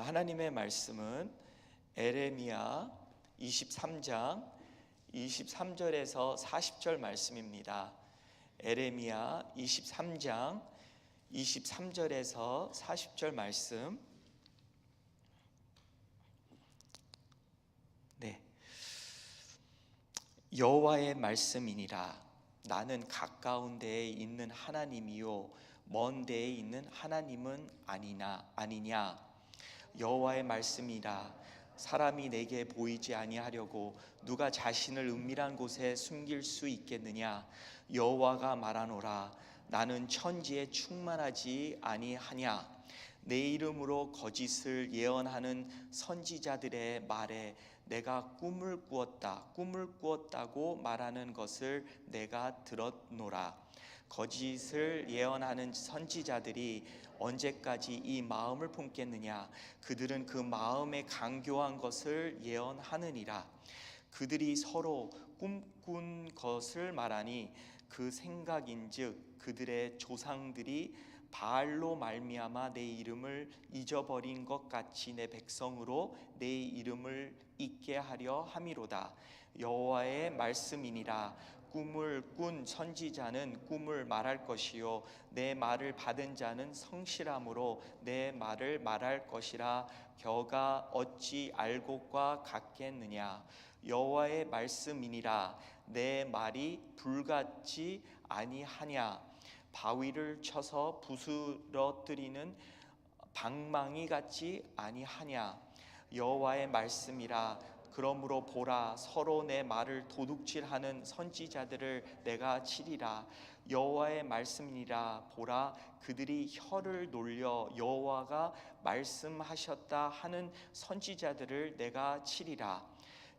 오늘 하나님의 말씀은 에레미야 23장 23절에서 40절 말씀입니다. 에레미야 23장 23절에서 40절 말씀. 여호와의 말씀이니라. 나는 가까운 데에 있는 하나님이요 먼 데에 있는 하나님은 아니냐. 여호와의 말씀이라. 사람이 내게 보이지 아니하려고 누가 자신을 은밀한 곳에 숨길 수 있겠느냐. 여호와가 말하노라. 나는 천지에 충만하지 아니하냐. 내 이름으로 거짓을 예언하는 선지자들의 말에 내가 꿈을 꾸었다고 말하는 것을 내가 들었노라. 거짓을 예언하는 선지자들이 언제까지 이 마음을 품겠느냐. 그들은 그 마음에 강교한 것을 예언하느니라. 그들이 서로 꿈꾼 것을 말하니 그 생각인즉 그들의 조상들이 바알로 말미암아 내 이름을 잊어버린 것 같이 내 백성으로 내 이름을 잊게 하려 함이로다. 여호와의 말씀이니라. 꿈을 꾼 선지자는 꿈을 말할 것이요 내 말을 받은 자는 성실함으로 내 말을 말할 것이라. 겨가 어찌 알곡과 같겠느냐. 여호와의 말씀이니라. 내 말이 불같지 아니하냐. 바위를 쳐서 부스러뜨리는 방망이 같지 아니하냐. 여호와의 말씀이라. 그러므로 보라, 서로 내 말을 도둑질하는 선지자들을 내가 치리라. 여호와의 말씀이니라. 보라, 그들이 혀를 놀려 여호와가 말씀하셨다 하는 선지자들을 내가 치리라.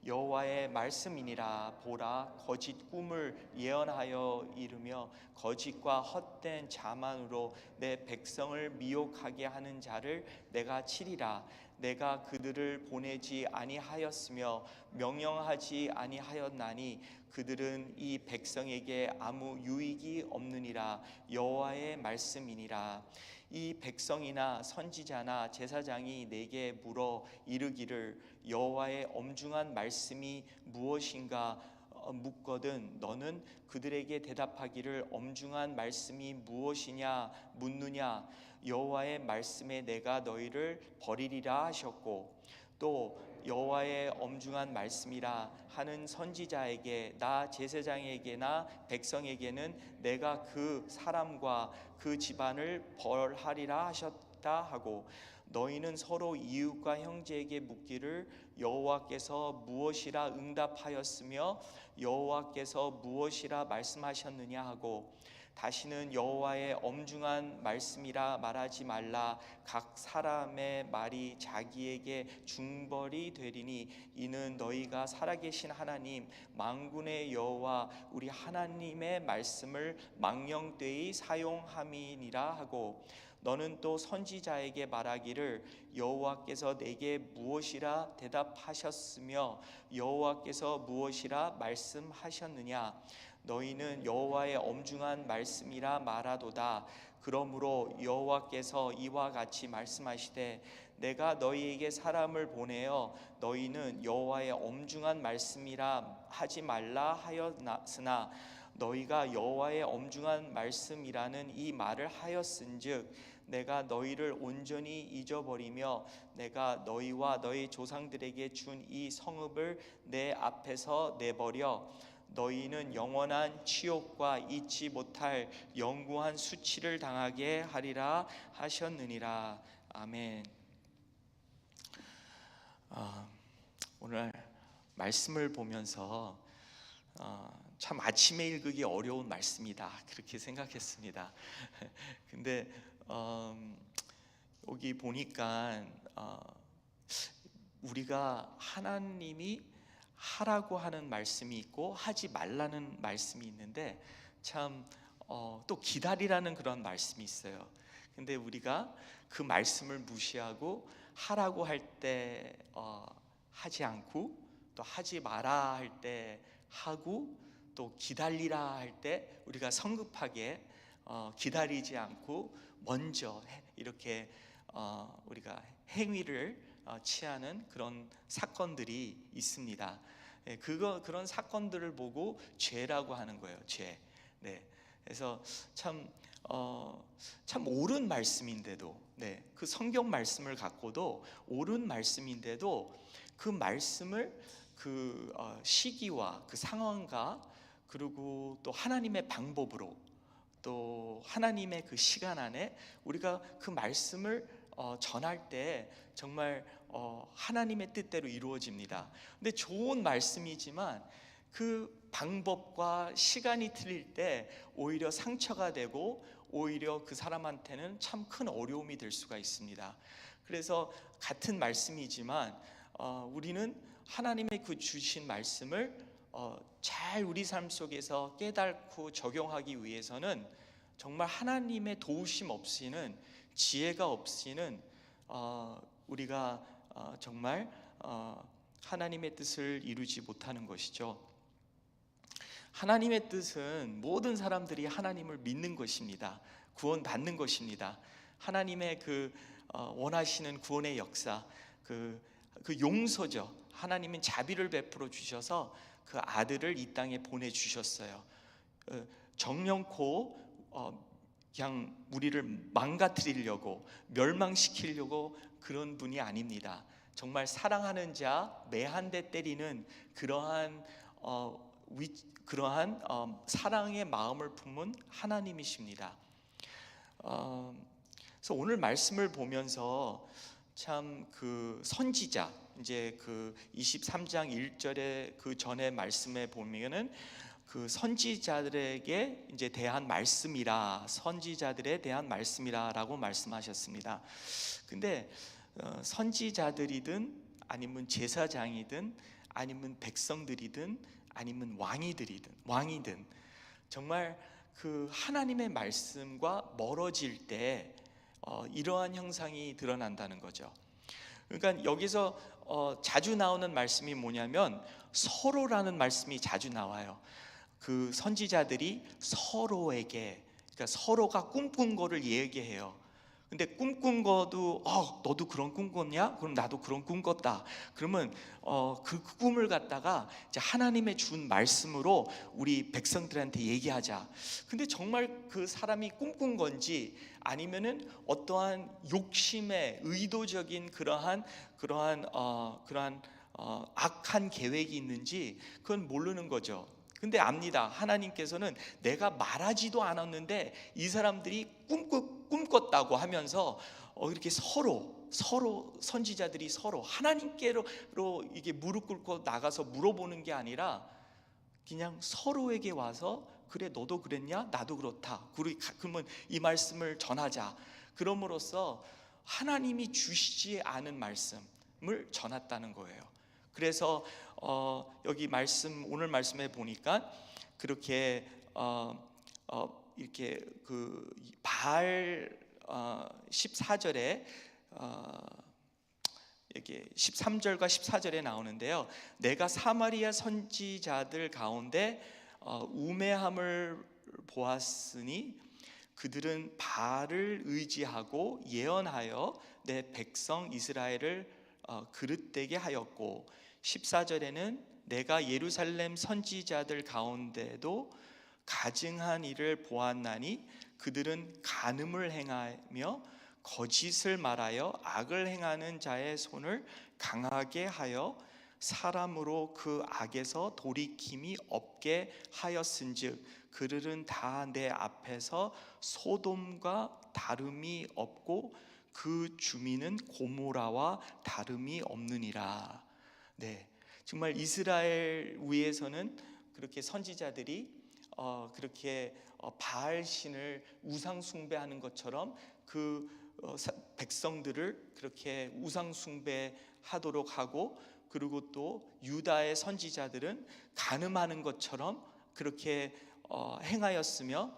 여호와의 말씀이니라. 보라, 거짓 꿈을 예언하여 이르며 거짓과 헛된 자만으로 내 백성을 미혹하게 하는 자를 내가 치리라. 내가 그들을 보내지 아니하였으며 명령하지 아니하였나니 그들은 이 백성에게 아무 유익이 없느니라. 여호와의 말씀이니라. 이 백성이나 선지자나 제사장이 내게 물어 이르기를 여호와의 엄중한 말씀이 무엇인가 묻거든 너는 그들에게 대답하기를 엄중한 말씀이 무엇이냐 묻느냐. 여호와의 말씀에 내가 너희를 버리리라 하셨고 또 여호와의 엄중한 말씀이라 하는 선지자에게 나 제사장에게나 백성에게는 내가 그 사람과 그 집안을 벌하리라 하셨다 하고 너희는 서로 이웃과 형제에게 묻기를 여호와께서 무엇이라 응답하였으며 여호와께서 무엇이라 말씀하셨느냐 하고 다시는 여호와의 엄중한 말씀이라 말하지 말라. 각 사람의 말이 자기에게 중벌이 되리니 이는 너희가 살아계신 하나님 만군의 여호와 우리 하나님의 말씀을 망령되이 사용함이니라 하고 너는 또 선지자에게 말하기를 여호와께서 내게 무엇이라 대답하셨으며 여호와께서 무엇이라 말씀하셨느냐. 너희는 여호와의 엄중한 말씀이라 말하도다. 그러므로 여호와께서 이와 같이 말씀하시되 내가 너희에게 사람을 보내어 너희는 여호와의 엄중한 말씀이라 하지 말라 하였으나 너희가 여호와의 엄중한 말씀이라는 이 말을 하였은즉 내가 너희를 온전히 잊어버리며 내가 너희와 너희 조상들에게 준 이 성읍을 내 앞에서 내버려 너희는 영원한 치욕과 잊지 못할 영구한 수치를 당하게 하리라 하셨느니라. 아멘. 오늘 말씀을 보면서 참 아침에 읽기 어려운 말씀이다 그렇게 생각했습니다. 근데 여기 보니까 우리가 하나님이 하라고 하는 말씀이 있고 하지 말라는 말씀이 있는데 참 또 기다리라는 그런 말씀이 있어요. 근데 우리가 그 말씀을 무시하고 하라고 할 때 하지 않고 또 하지 마라 할 때 하고 또 기다리라 할 때 우리가 성급하게 기다리지 않고 먼저 이렇게 우리가 행위를 취하는 그런 사건들이 있습니다. 그런 사건들을 보고 죄라고 하는 거예요. 죄. 네. 그래서 참 옳은 말씀인데도, 그 성경 말씀을 갖고도 옳은 말씀인데도 그 말씀을 그 시기와 그 상황과 그리고 또 하나님의 방법으로 또 하나님의 그 시간 안에 우리가 그 말씀을 전할 때 정말 하나님의 뜻대로 이루어집니다. 근데 좋은 말씀이지만 그 방법과 시간이 틀릴 때 오히려 상처가 되고 오히려 그 사람한테는 참 큰 어려움이 될 수가 있습니다. 그래서 같은 말씀이지만 우리는 하나님의 그 주신 말씀을 잘 우리 삶 속에서 깨닫고 적용하기 위해서는 정말 하나님의 도우심 없이는, 지혜가 없이는 우리가 정말 하나님의 뜻을 이루지 못하는 것이죠. 하나님의 뜻은 모든 사람들이 하나님을 믿는 것입니다. 구원받는 것입니다. 하나님의 그 원하시는 구원의 역사, 그 용서죠. 하나님은 자비를 베풀어 주셔서 그 아들을 이 땅에 보내주셨어요. 정령코 그냥 우리를 망가뜨리려고, 멸망시키려고 그런 분이 아닙니다. 정말 사랑하는 자 매 한 대 때리는 그러한 사랑의 마음을 품은 하나님이십니다. 그래서 오늘 말씀을 보면서 참 그 선지자, 이제 그 23장 1절에 그 전에 말씀에 보면은 그 선지자들에게 이제 대한 말씀이라, 선지자들에 대한 말씀이라라고 말씀하셨습니다. 근데 선지자들이든 아니면 제사장이든 아니면 백성들이든 아니면 왕이든 정말 그 하나님의 말씀과 멀어질 때 이러한 형상이 드러난다는 거죠. 그러니까 여기서 자주 나오는 말씀이 뭐냐면 서로라는 말씀이 자주 나와요. 그 선지자들이 서로에게, 그러니까 서로가 꿈꾼 거를 얘기해요. 근데 꿈꾼 거도 너도 그런 꿈 꿨냐? 그럼 나도 그런 꿈 꿨다. 그러면 그 꿈을 갖다가 이제 하나님의 준 말씀으로 우리 백성들한테 얘기하자. 근데 정말 그 사람이 꿈꾼 건지 아니면은 어떠한 욕심의 의도적인 그러한 악한 계획이 있는지 그건 모르는 거죠. 근데 압니다. 하나님께서는 내가 말하지도 않았는데 이 사람들이 꿈꿨다고 하면서 이렇게 서로 선지자들이 서로 하나님께로 이게 무릎 꿇고 나가서 물어보는 게 아니라 그냥 서로에게 와서 그래 너도 그랬냐? 나도 그렇다. 그러면 이 말씀을 전하자. 그럼으로써 하나님이 주시지 않은 말씀을 전했다는 거예요. 그래서 여기 오늘 말씀에 보니까 그렇게 이렇게 그 바알 14절에 이렇게 13절과 14절에 나오는데요. 내가 사마리아 선지자들 가운데 우매함을 보았으니 그들은 바알을 의지하고 예언하여 내 백성 이스라엘을 그릇되게 하였고 14절에는 내가 예루살렘 선지자들 가운데도 가증한 일을 보았나니 그들은 간음을 행하며 거짓을 말하여 악을 행하는 자의 손을 강하게 하여 사람으로 그 악에서 돌이킴이 없게 하였은즉 그들은 다 내 앞에서 소돔과 다름이 없고 그 주민은 고모라와 다름이 없느니라. 네, 정말 이스라엘 위에서는 그렇게 선지자들이 그렇게 바알 신을 우상 숭배하는 것처럼 그 백성들을 그렇게 우상 숭배하도록 하고, 그리고 또 유다의 선지자들은 간음하는 것처럼 그렇게 행하였으며,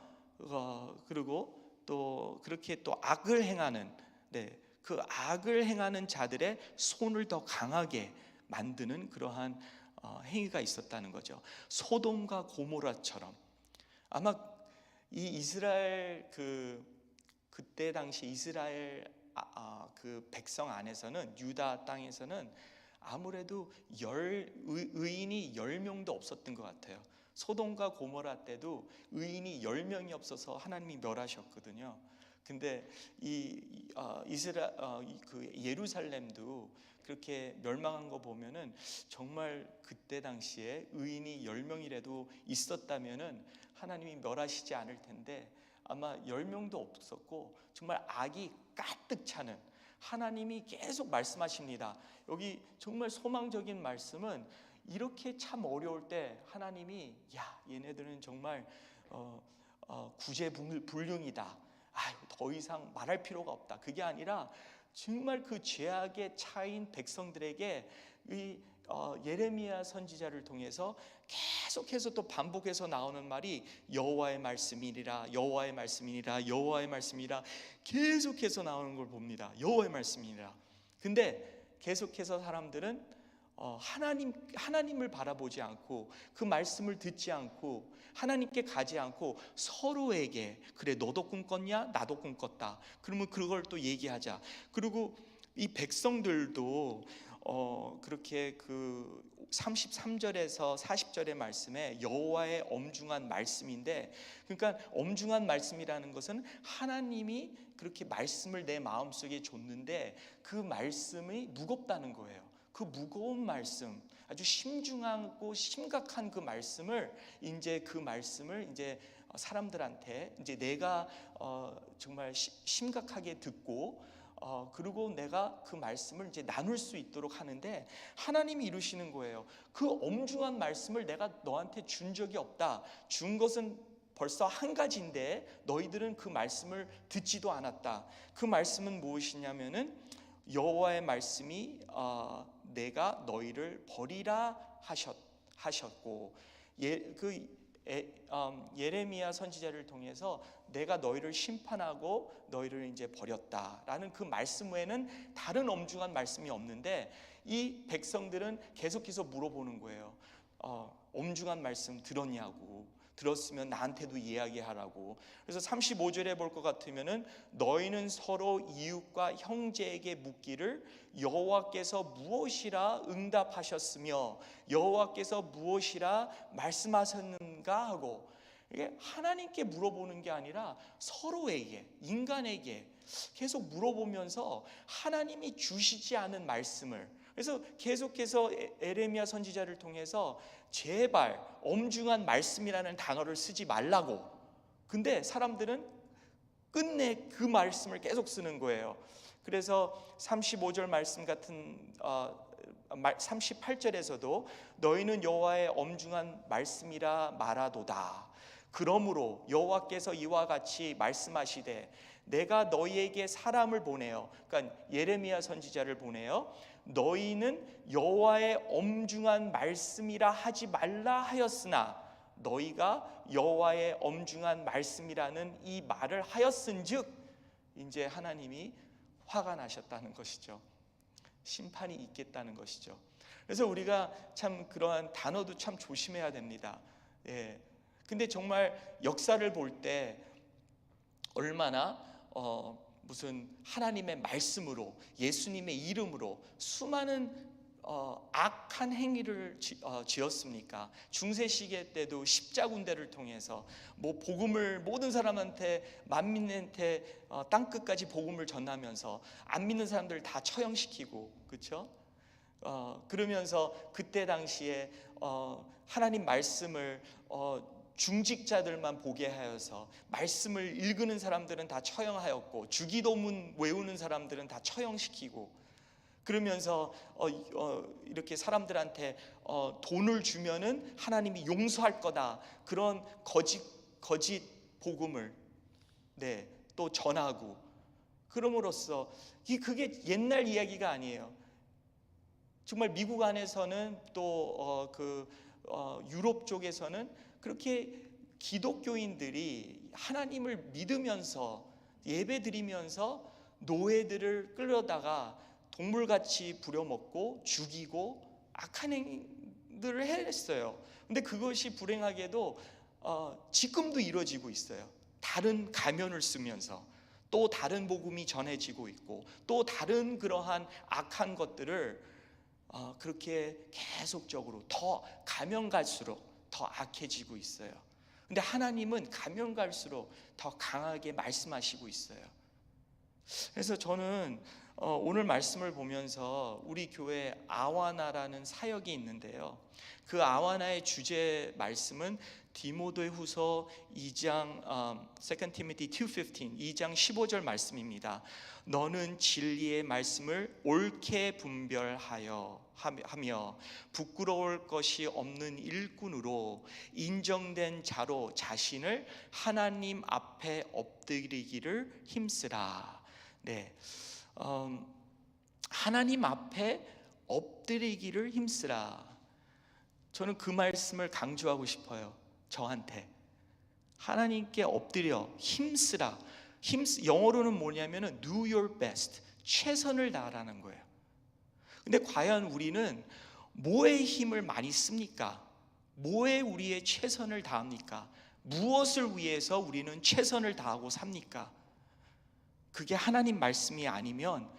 그리고 또 그렇게 또 악을 행하는, 그 악을 행하는 자들의 손을 더 강하게 만드는 그러한 행위가 있었다는 거죠. 소돔과 고모라처럼. 아마 이 이스라엘 그때 당시 이스라엘 그 백성 안에서는, 유다 땅에서는 아무래도 의인이 10명도 없었던 것 같아요. 소돔과 고모라 때도 의인이 10명이 없어서 하나님이 멸하셨거든요. 근데 그 예루살렘도 그렇게 멸망한 거 보면은 정말 그때 당시에 의인이 10명이라도 있었다면은 하나님이 멸하시지 않을 텐데, 아마 10명도 없었고 정말 악이 가득 차는, 하나님이 계속 말씀하십니다. 여기 정말 소망적인 말씀은, 이렇게 참 어려울 때 하나님이 얘네들은 정말 구제불능이다, 더 이상 말할 필요가 없다, 그게 아니라 정말 그 죄악에 차인 백성들에게 이 예레미야 선지자를 통해서 계속해서 또 반복해서 나오는 말이 여호와의 말씀이니라, 여호와의 말씀이니라, 여호와의 말씀이라, 계속해서 나오는 걸 봅니다. 여호와의 말씀이니라. 근데 계속해서 사람들은 하나님을 바라보지 않고, 그 말씀을 듣지 않고, 하나님께 가지 않고 서로에게, 그래 너도 꿈꿨냐, 나도 꿈꿨다, 그러면 그걸 또 얘기하자. 그리고 이 백성들도 그렇게 그 33절에서 40절의 말씀에 여호와의 엄중한 말씀인데, 그러니까 엄중한 말씀이라는 것은 하나님이 그렇게 말씀을 내 마음속에 줬는데 그 말씀이 무겁다는 거예요. 그 무거운 말씀, 아주 심중하고 심각한 그 말씀을 이제 사람들한테 이제 내가 정말 심각하게 듣고, 그리고 내가 그 말씀을 이제 나눌 수 있도록 하는데, 하나님이 이루시는 거예요. 그 엄중한 말씀을 내가 너한테 준 적이 없다. 준 것은 벌써 한 가지인데 너희들은 그 말씀을 듣지도 않았다. 그 말씀은 무엇이냐면은, 여호와의 말씀이 내가 너희를 버리라 하셨고, 예레미야 선지자를 통해서 내가 너희를 심판하고 너희를 이제 버렸다라는 그 말씀 외에는 다른 엄중한 말씀이 없는데, 이 백성들은 계속해서 물어보는 거예요. 엄중한 말씀 들었냐고, 들었으면 나한테도 이야기하라고. 그래서 35절에 볼 것 같으면은, 너희는 서로 이웃과 형제에게 묻기를 여호와께서 무엇이라 응답하셨으며 여호와께서 무엇이라 말씀하셨는가 하고, 이게 하나님께 물어보는 게 아니라 서로에게, 인간에게 계속 물어보면서 하나님이 주시지 않은 말씀을, 그래서 계속해서 예레미야 선지자를 통해서 제발 엄중한 말씀이라는 단어를 쓰지 말라고. 근데 사람들은 끝내 그 말씀을 계속 쓰는 거예요. 그래서 35절 말씀 같은 38절에서도 너희는 여호와의 엄중한 말씀이라 말하도다. 그러므로 여호와께서 이와 같이 말씀하시되 내가 너희에게 사람을 보내어, 그러니까 예레미야 선지자를 보내어 너희는 여호와의 엄중한 말씀이라 하지 말라 하였으나 너희가 여호와의 엄중한 말씀이라는 이 말을 하였은즉, 이제 하나님이 화가 나셨다는 것이죠. 심판이 있겠다는 것이죠. 그래서 우리가 참 그러한 단어도 참 조심해야 됩니다. 근데 정말 역사를 볼 때 얼마나 무슨 하나님의 말씀으로, 예수님의 이름으로 수많은 악한 행위를 지었습니까? 중세 시대 때도 십자군대를 통해서 복음을 모든 사람한테, 만민한테 땅끝까지 복음을 전하면서 안 믿는 사람들 다 처형시키고, 그렇죠? 그러면서 그때 당시에 하나님 말씀을 중직자들만 보게 하여서 말씀을 읽는 사람들은 다 처형하였고, 주기도문 외우는 사람들은 다 처형시키고, 그러면서 이렇게 사람들한테 돈을 주면은 하나님이 용서할 거다, 그런 거짓 복음을 또 전하고, 그럼으로써 그게 옛날 이야기가 아니에요. 정말 미국 안에서는 또 유럽 쪽에서는 그렇게 기독교인들이 하나님을 믿으면서 예배드리면서 노예들을 끌려다가 동물같이 부려먹고 죽이고 악한 행위들을 했어요. 근데 그것이 불행하게도 지금도 이루어지고 있어요. 다른 가면을 쓰면서 또 다른 복음이 전해지고 있고 또 다른 그러한 악한 것들을 그렇게 계속적으로 더 가면 갈수록 더 악해지고 있어요. 근데 하나님은 가면 갈수록 더 강하게 말씀하시고 있어요. 그래서 저는 오늘 말씀을 보면서 우리 교회 아와나라는 사역이 있는데요, 그 아와나의 주제 말씀은 디모데후서 2장 2 Timothy 2:15 2장 15절 말씀입니다. 너는 진리의 말씀을 옳게 분별하여 하며 부끄러울 것이 없는 일꾼으로 인정된 자로 자신을 하나님 앞에 엎드리기를 힘쓰라. 네, 하나님 앞에 엎드리기를 힘쓰라. 저는 그 말씀을 강조하고 싶어요. 저한테 하나님께 엎드려 힘쓰라. 영어로는 뭐냐면은 do your best, 최선을 다하라는 거예요. 근데 과연 우리는 뭐에 힘을 많이 씁니까? 뭐에 우리의 최선을 다합니까? 무엇을 위해서 우리는 최선을 다하고 삽니까? 그게 하나님 말씀이 아니면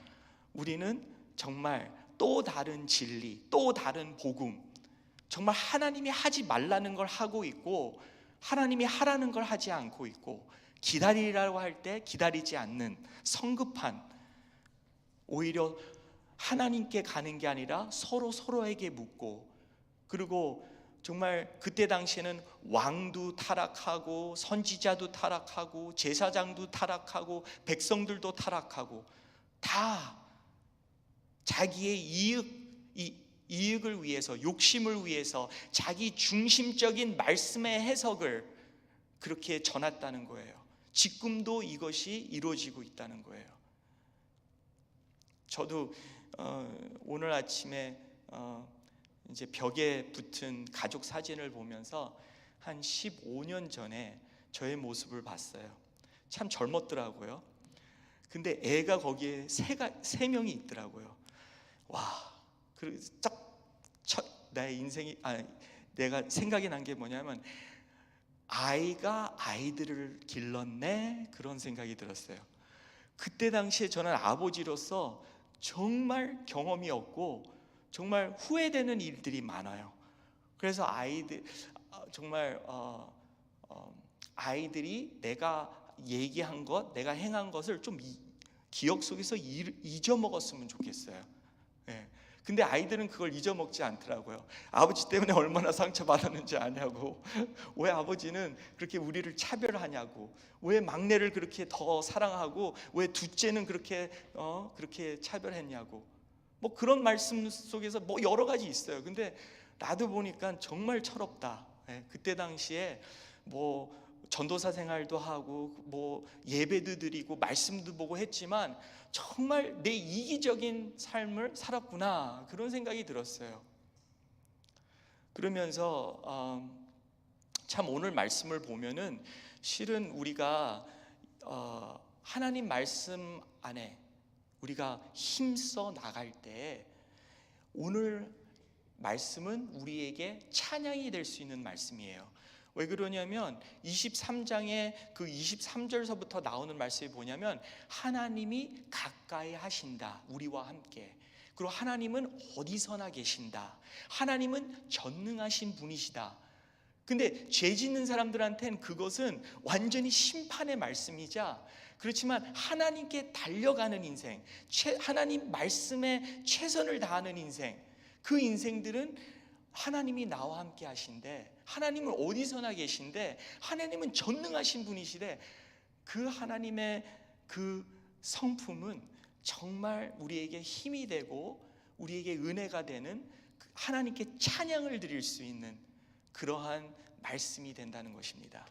우리는 정말 또 다른 진리, 또 다른 복음, 정말 하나님이 하지 말라는 걸 하고 있고 하나님이 하라는 걸 하지 않고 있고, 기다리라고 할 때 기다리지 않는 성급한, 오히려 하나님께 가는 게 아니라 서로에게 묻고, 그리고 정말 그때 당시에는 왕도 타락하고 선지자도 타락하고 제사장도 타락하고 백성들도 타락하고, 다 자기의 이익을 위해서, 욕심을 위해서 자기 중심적인 말씀의 해석을 그렇게 전했다는 거예요. 지금도 이것이 이루어지고 있다는 거예요. 저도 오늘 아침에 이제 벽에 붙은 가족 사진을 보면서 한 15년 전에 저의 모습을 봤어요. 참 젊었더라고요. 근데 애가 거기에 세 명이 있더라고요. 와, 그리고 나의 인생이, 내가 생각이 난 게 뭐냐면, 아이가 아이들을 길렀네, 그런 생각이 들었어요. 그때 당시에 저는 아버지로서 정말 경험이 없고 정말 후회되는 일들이 많아요. 그래서 아이들이 내가 얘기한 것, 내가 행한 것을 좀 기억 속에서 잊어먹었으면 좋겠어요. 네. 근데 아이들은 그걸 잊어먹지 않더라고요. 아버지 때문에 얼마나 상처받았는지 아냐고, 왜 아버지는 그렇게 우리를 차별하냐고, 왜 막내를 그렇게 더 사랑하고 왜 둘째는 그렇게 차별했냐고, 뭐 그런 말씀 속에서 뭐 여러 가지 있어요. 근데 나도 보니까 정말 철없다. 그때 당시에 뭐 전도사 생활도 하고 뭐 예배도 드리고 말씀도 보고 했지만 정말 내 이기적인 삶을 살았구나, 그런 생각이 들었어요. 그러면서 참 오늘 말씀을 보면은 실은 우리가 하나님 말씀 안에 우리가 힘써 나갈 때 오늘 말씀은 우리에게 찬양이 될 수 있는 말씀이에요. 왜 그러냐면 23장의 그 23절서부터 나오는 말씀이 뭐냐면, 하나님이 가까이 하신다, 우리와 함께. 그리고 하나님은 어디서나 계신다. 하나님은 전능하신 분이시다. 근데 죄 짓는 사람들한테는 그것은 완전히 심판의 말씀이자, 그렇지만 하나님께 달려가는 인생, 하나님 말씀에 최선을 다하는 인생, 그 인생들은 하나님이 나와 함께 하신데, 하나님은 어디서나 계신데, 하나님은 전능하신 분이시래. 그 하나님의 그 성품은 정말 우리에게 힘이 되고 우리에게 은혜가 되는, 하나님께 찬양을 드릴 수 있는 그러한 말씀이 된다는 것입니다.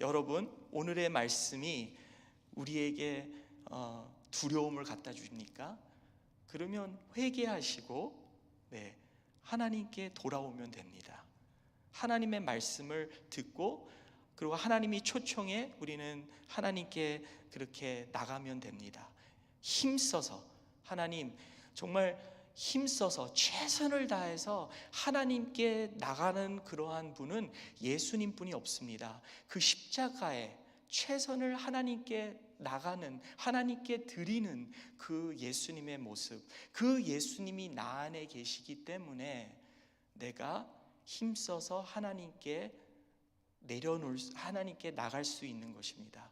여러분, 오늘의 말씀이 우리에게 두려움을 갖다 줍니까? 그러면 회개하시고 하나님께 돌아오면 됩니다. 하나님의 말씀을 듣고, 그리고 하나님이 초청해 우리는 하나님께 그렇게 나가면 됩니다. 힘써서, 하나님 정말 힘써서 최선을 다해서 하나님께 나가는 그러한 분은 예수님 뿐이 없습니다. 그 십자가에 최선을 하나님께 나가는, 하나님께 드리는 그 예수님의 모습, 그 예수님이 나 안에 계시기 때문에 내가 힘써서 하나님께 하나님께 나갈 수 있는 것입니다.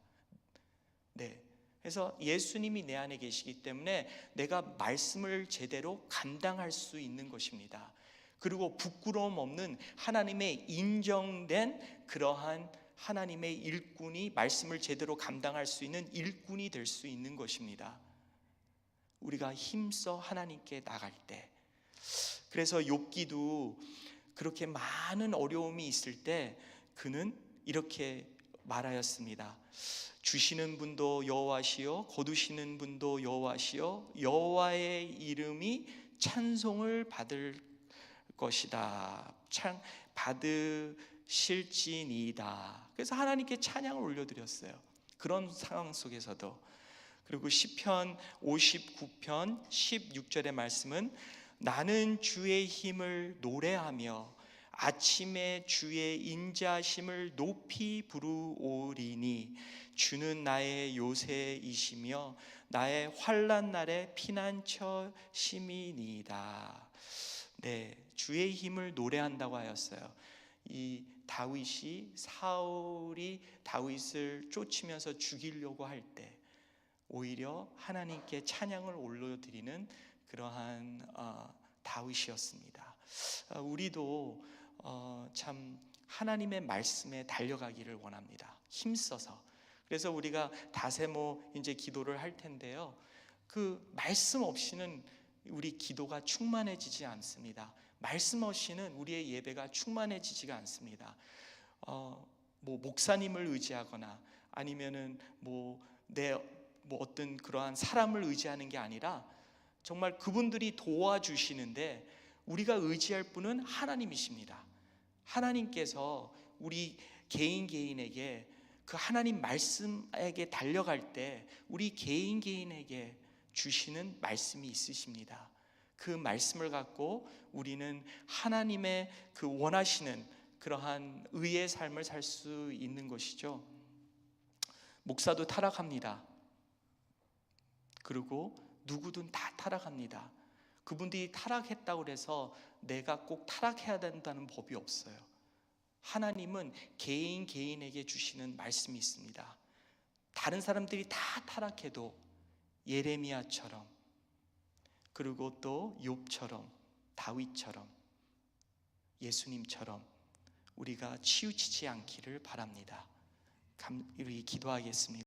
네. 그래서 예수님이 내 안에 계시기 때문에 내가 말씀을 제대로 감당할 수 있는 것입니다. 그리고 부끄러움 없는 하나님의 인정된 그러한 하나님의 일꾼이, 말씀을 제대로 감당할 수 있는 일꾼이 될 수 있는 것입니다. 우리가 힘써 하나님께 나갈 때. 그래서 욥기도 그렇게 많은 어려움이 있을 때 그는 이렇게 말하였습니다. 주시는 분도 여호와시요 거두시는 분도 여호와시요 여호와의 이름이 찬송을 받을 것이다. 받으실지니이다. 그래서 하나님께 찬양을 올려드렸어요. 그런 상황 속에서도. 그리고 시편 59편 16절의 말씀은 나는 주의 힘을 노래하며 아침에 주의 인자심을 높이 부르오리니 주는 나의 요새이시며 나의 환난 날의 피난처심이니이다. 네, 주의 힘을 노래한다고 하였어요. 이 사울이 다윗을 쫓으면서 죽이려고 할 때 오히려 하나님께 찬양을 올려드리는 그러한 다윗이었습니다. 우리도 참 하나님의 말씀에 달려가기를 원합니다. 힘써서. 그래서 우리가 다세모 이제 기도를 할 텐데요. 그 말씀 없이는 우리 기도가 충만해지지 않습니다. 말씀 없이는 우리의 예배가 충만해지지가 않습니다. 목사님을 의지하거나 아니면은 어떤 그러한 사람을 의지하는 게 아니라 정말 그분들이 도와주시는데 우리가 의지할 분은 하나님이십니다. 하나님께서 우리 개인에게 그 하나님 말씀에게 달려갈 때 우리 개인에게 주시는 말씀이 있으십니다. 그 말씀을 갖고 우리는 하나님의 그 원하시는 그러한 의의 삶을 살 수 있는 것이죠. 목사도 타락합니다. 그리고 누구든 다 타락합니다. 그분들이 타락했다고 해서 내가 꼭 타락해야 된다는 법이 없어요. 하나님은 개인에게 주시는 말씀이 있습니다. 다른 사람들이 다 타락해도 예레미야처럼, 그리고 또 욥처럼, 다윗처럼, 예수님처럼 우리가 치우치지 않기를 바랍니다. 우리 기도하겠습니다.